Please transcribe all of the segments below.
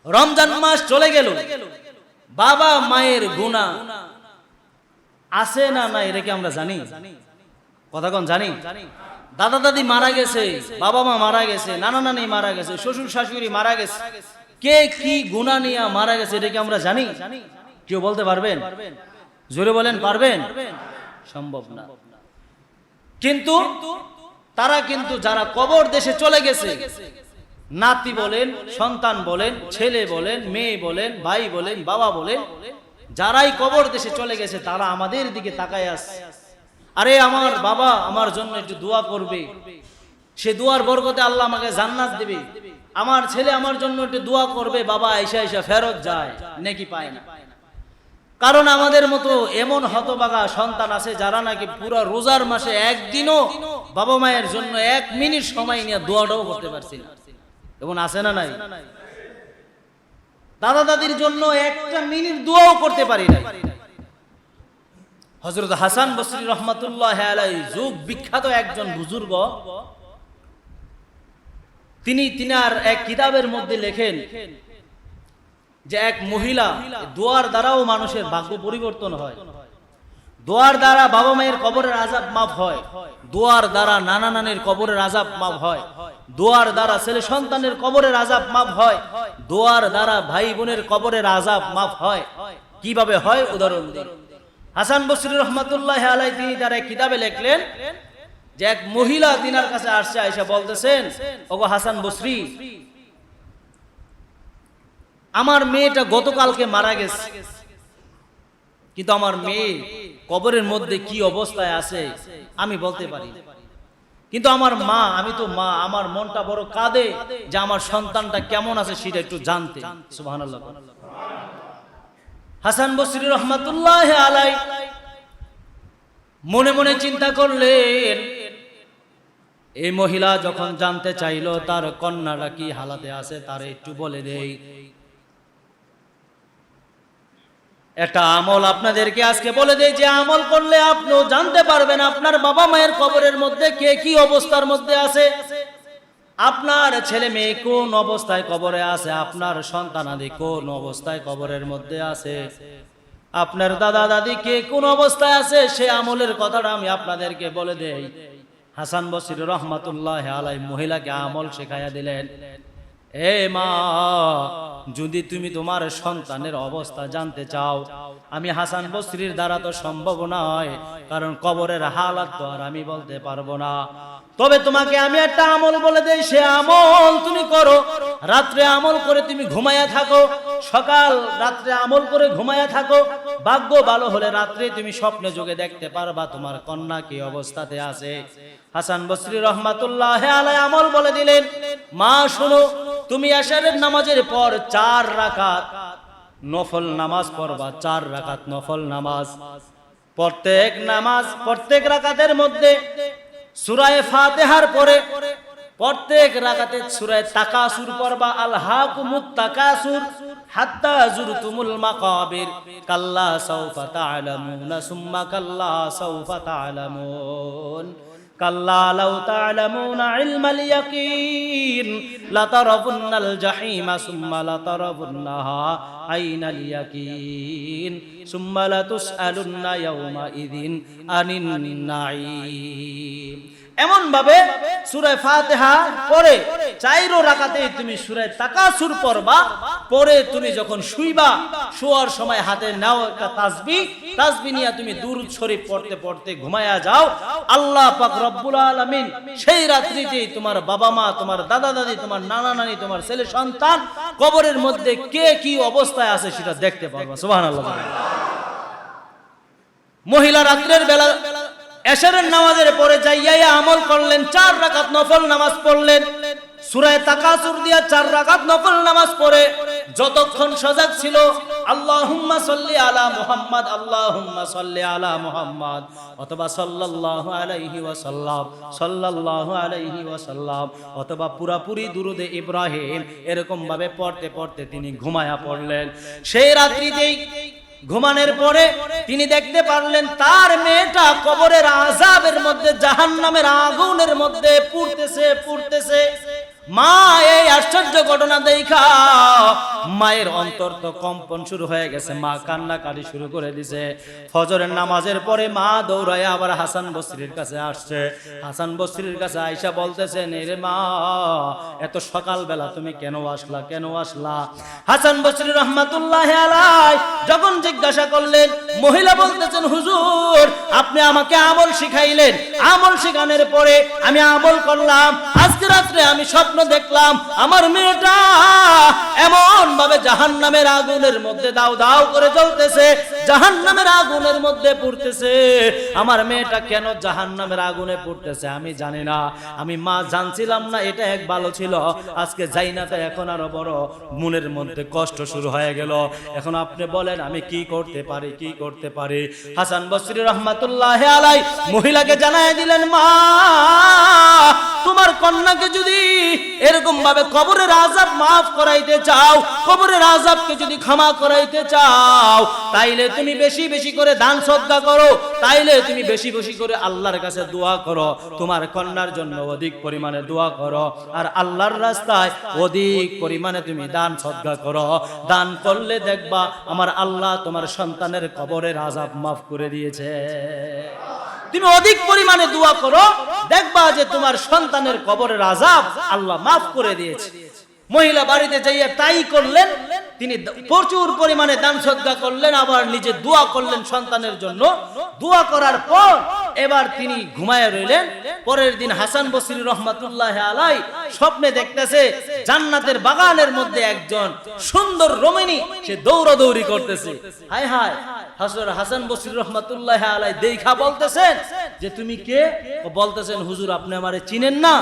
রমজান মাস চলে গেল, বাবা মায়ের গুনাহ আছে না নাই এটা কি আমরা জানি? কথা কোন জানি? দাদা দাদি মারা গেছে, বাবা মা মারা গেছে, নানা নানি মারা গেছে, শ্বশুর শাশুড়ি মারা গেছে, কে কি গুনাহ নিয়ে মারা গেছে এটা কি আমরা জানি? কেউ বলতে পারবেন? জোরে বলেন, পারবেন? সম্ভব না। কিন্তু তারা কিন্তু যারা কবর দেশে চলে গেছে, নাতি বলেন, সন্তান বলেন, ছেলে বলেন, মেয়ে বলেন, ভাই বলেন, বাবা বলেন, যারাই কবর দেশে চলে গেছে তারা আমাদের দিকে তাকায় আছে, আরে আমার বাবা আমার জন্য একটু দোয়া করবে, সে দোয়ার বরকতে আল্লাহ আমাকে জান্নাত দিবে, আমার ছেলে আমার জন্য একটু দোয়া করবে, বাবা আইসা আইসা ফেরত যায়, নেকি পায় না। কারণ আমাদের মতো এমন হতভাগা সন্তান আছে যারা নাকি পুরো রোজার মাসে একদিনও বাবা মায়ের জন্য 1 মিনিট সময় নিয়ে দোয়াটাও করতে পারছি না। এমন আছে না নাই? দাদা দাদির জন্য 1 মিনিট দোয়াও করতে পারি না। হযরত হাসান বসরি রহমাতুল্লাহ আলাইহি যুগ বিখ্যাত একজন বুজুর্গ, তিনি তিনার এক কিতাবের মধ্যে লেখেন যে এক মহিলা দোয়ার দ্বারাও মানুষের ভাগ্য পরিবর্তন হয়, দোয়ার দ্বারা বাবা মায়ের কবরের আযাব মাফ হয়, দোয়ার দ্বারা নানা নানির কবরের আযাব মাফ হয়, দোয়ার দ্বারা ছেলে সন্তানের কবরের আযাব মাফ হয়, দোয়ার দ্বারা ভাই বোনের কবরের আযাব মাফ হয়। কিভাবে হয় উদাহরণ দিই। হাসান বসরি রহমাতুল্লাহ আলাইহি তিনি তার এক কিতাবে লিখলেন যে এক মহিলা তিনার কাছে আসছে, আয়েশা বলতেছেন, ওগো হাসান বসরি, আমার মেয়েটা গতকালকে মারা গেছে, কিন্তু আমার মেয়ে কবরের মধ্যে কি অবস্থায় আছে আমি বলতে পারি, কিন্তু আমার মা, আমি তো মা, আমার মনটা বড় কাঁদে যে আমার সন্তানটা কেমন আছে সেটা একটু জানতে। সুবহানাল্লাহ। হাসান বসরি রহমাতুল্লাহ আলাইহি মনে মনে চিন্তা করলেন, এই মহিলা যখন জানতে চাইলো তার কন্যাটা কি হালাতে আছে তার একটু বলে দেই। একটা আমল আপনাদেরকে আজকে বলে দেই, যে আমল করলে আপনিও জানতে পারবেন আপনার বাবা মায়ের কবরের মধ্যে কে কি অবস্থার মধ্যে আছে, আপনার ছেলে মেয়ে কোন অবস্থায় কবরে আছে, আপনার সন্তানাদি কোন অবস্থায় কবরের মধ্যে আছে, আপনার দাদা দাদি কে কোন অবস্থায় আছে, সে আমলের কথাটা আমি আপনাদেরকে বলে দেই। হাসান বসরি রহমাতুল্লাহ আলাইহি মহিলাকে আমল শেখায়া দিলেন। এ মা, যদি তুমি তোমার সন্তানের অবস্থা জানতে চাও, আমি হাসান বসরির দ্বারা তো সম্ভব নয়, কারণ কবরের হালাত তো আর আমি বলতে পারবো না, তবে তোমাকে আমি একটা আমল বলে দেই, সে আমল তুমি করো। রাত্রে আমল করে তুমি ঘুমায়া থাকো, সকাল রাত্রে আমল করে ঘুমায়া থাকো, ভাগ্য ভালো হলে রাত্রে তুমি স্বপ্নে যোগে দেখতে পারবা তোমার কন্যা কি অবস্থাতে আছে। হাসান বসরি রহমাতুল্লাহ আলাইহি আমল বলে দিলেন, মা শোনো, তুমি এশারের নামাজের পর 4 রাকাত নফল নামাজ পড়বা, 4 রাকাত নফল নামাজ। প্রত্যেক রাকাতের মধ্যে সূরা ফাতিহার পরে প্রত্যেক রাকাতে সূরা তাকাসুর পড়বা, আলহাকুমুত তাকাসুর হাত্তা যুরতুমুল মাকাবির, কাল্লা সাউফা তা'লামুনা সুম্মা কাল্লা সাউফা তা'লামুন, কাল্লা লাউ তা'লামুনা ইলমাল ইয়াকিন লাতারাবুন্নাল জাহিমা সুম্মা লাতারাবুন্নাহা আইনাল ইয়াকিন সুম্মা লাতুসআলুন্না ইয়াওমা ইযিন আনিন নাঈম। এমন ভাবে সূরা ফাতিহা পড়ে 4 রাকাতে তুমি সূরা তাকাসুর পড়বা, পরে তুমি যখন শুইবা, শোয়ার সময় হাতে নাও একটা তাসবিহ নিয়ে তুমি দুরূদ শরীফ পড়তে পড়তে ঘুমায়া যাও। আল্লাহ পাক রব্বুল আলামিন সেই রাত্রিতেই তোমার বাবা মা, তোমার দাদা দাদি, তোমার নানা নানি, তোমার ছেলে সন্তান কবরের মধ্যে কে কি অবস্থায় আছে সেটা দেখতে পারবা। সুবহানাল্লাহ। মহিলা রাত্রের বেলা এশারের নামাজের পরে যাইয়া আমল করলেন, 4 রাকাত নফল নামাজ পড়লেন, সূরা তাকাসুর দিয়া 4 রাকাত নফল নামাজ পড়ে যতক্ষণ সজাগ ছিল, আল্লাহুম্মা সাল্লি আলা মুহাম্মদ, আল্লাহুম্মা সাল্লি আলা মুহাম্মদ, অথবা সাল্লাল্লাহু আলাইহি ওয়াসাল্লাম, সাল্লাল্লাহু আলাইহি ওয়াসাল্লাম, অথবা পুরাপুরি দুরুদে ইব্রাহিম, এরকম ভাবে পড়তে পড়তে তিনি ঘুমায়া পড়লেন। সেই রাত্রিতেই ঘুমানোর পরে তিনি দেখতে পারলেন তার মেয়েটা কবরের আযাবের মধ্যে, জাহান্নামের আগুনের মধ্যে পুড়তেছে। মা এই আশ্চর্য ঘটনা দেখা মায়ের অন্তর তো কম্পন শুরু হয়ে গেছে, মা কান্নাকাটি শুরু করে দিছে। ফজরের নামাজের পরে মা দৌড়ায় আবার হাসান বসরির কাছে আসছে। হাসান বসরির কাছে আয়েশা বলতেছেন, রে মা, এত সকালবেলা তুমি কেন আসলা, কেন আসলা? হাসান বসরি রহমাতুল্লাহি আলাইহি যখন জিজ্ঞাসা করলেন, মহিলা বলতেছেন, হুজুর আপনি আমাকে আমল শিখাইলেন, আমল শেখানোর পরে আমি আমল করলাম। আজকে রাত্রে আমি স্বপ্ন দেখলাম আমার মেয়েটা এমন ভাবে জাহান্নামের আগুনের মধ্যে দাউ দাউ করে জ্বলতেছে, জাহান্নামের আগুনের মধ্যে পুড়তেছে। আমার মেয়েটা কেন জাহান্নামের আগুনে পুড়তেছে আমি জানি না, আমি মা জানছিলাম না, এটা এক ভালো ছিল, আজকে যাই না তো এখন আরো বড় মনের মধ্যে কষ্ট শুরু হয়ে গেল। এখন আপনি বলেন আমি কি করতে পারি, কি করতে পারি? হাসান বসরি রাহমাতুল্লাহি আলাইহি মহিলাকে জানায় দিলেন, মা তোমার কন্যাকে যদি এরকম ভাবে কবরের আযাব মাফ করাইতে চাও, কবরের আযাবকে যদি ক্ষমা করাইতে চাও, তাইলে তুমি বেশি বেশি করে দান সদকা করো, তাইলে তুমি বেশি বেশি করে আল্লাহর কাছে দোয়া করো, তোমার কন্যার জন্য অধিক পরিমাণে দোয়া করো, আর আল্লাহর রাস্তায় অধিক পরিমাণে তুমি দান সদকা করো। দান করলে দেখবা আমার আল্লাহ তোমার সন্তানের কবরের আযাব মাফ করে দিয়েছে। তুমি অধিক পরিমাণে দোয়া করো, দেখবা যে তোমার সন্তানের কবরের আযাব আল্লাহ মাফ করে দিয়েছে। মহিলা বাড়িতে যাইয়া তাই করলেন, তিনি প্রচুর পরিমাণে দান সদকা করলেন, আবার নিজে দোয়া করলেন সন্তানের জন্য। দোয়া করার পর এবার তিনি ঘুমায় রইলেন। পরের দিন হাসান বসরি রহমাতুল্লাহি আলাইহি স্বপ্নে দেখতেছে জান্নাতের বাগানের মধ্যে একজন সুন্দর রমণী সে দৌড়াদৌড়ি করতেছে। হায় হায়, হাসান বসরি রহমাতুল্লাহি আলাইহি দেখা বলতেছেন যে তুমি কে? বলতেছেন, হুজুর আপনি আমারে চিনেন না?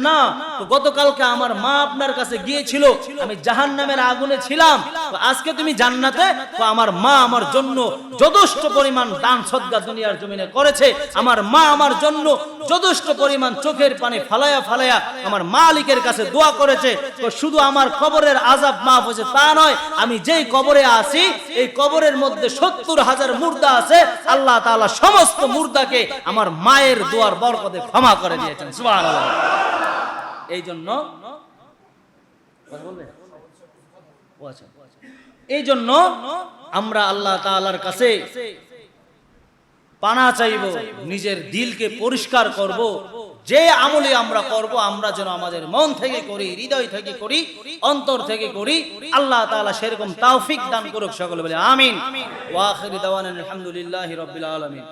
না, তো গতকালকে আমার মা আপনার কাছে গিয়েছিল, আমি জাহান্নামের আগুনে ছিলাম, তো আজকে তুমি জান্নাতে। তো আমার মা আমার জন্য যথেষ্ট পরিমাণ দান সদকা দুনিয়ার জমিনে করেছে, আমার মা আমার জন্য যথেষ্ট পরিমাণ চোখের পানি ফালায়া ফালায়া আমার মালিকের কাছে দোয়া করেছে। তো শুধু আমার কবরের আযাব মাফ হয়েছে তা নয়, আমি যেই কবরে আছি এই কবরের মধ্যে 70,000 মুর্দা আছে, আল্লাহ তাআলা সমস্ত মুর্দাকে আমার মায়ের দোয়ার বরকতে ক্ষমা করে দিয়েছেন। সুবহানাল্লাহ। এই জন্য আমরা আল্লাহ তাআলার কাছে পানা চাইব, নিজের দিলকে পরিষ্কার করব, যে আমলে আমরা করব আমরা যেন আমাদের মন থেকে করি, হৃদয় থেকে করি, অন্তর থেকে করি। আল্লাহ তাআলা সেরকম তৌফিক দান করুক। সকলে বলে আমিন। ওয়া আখিরু দাওয়ানা আলহামদুলিল্লাহি রাব্বিল আলামিন।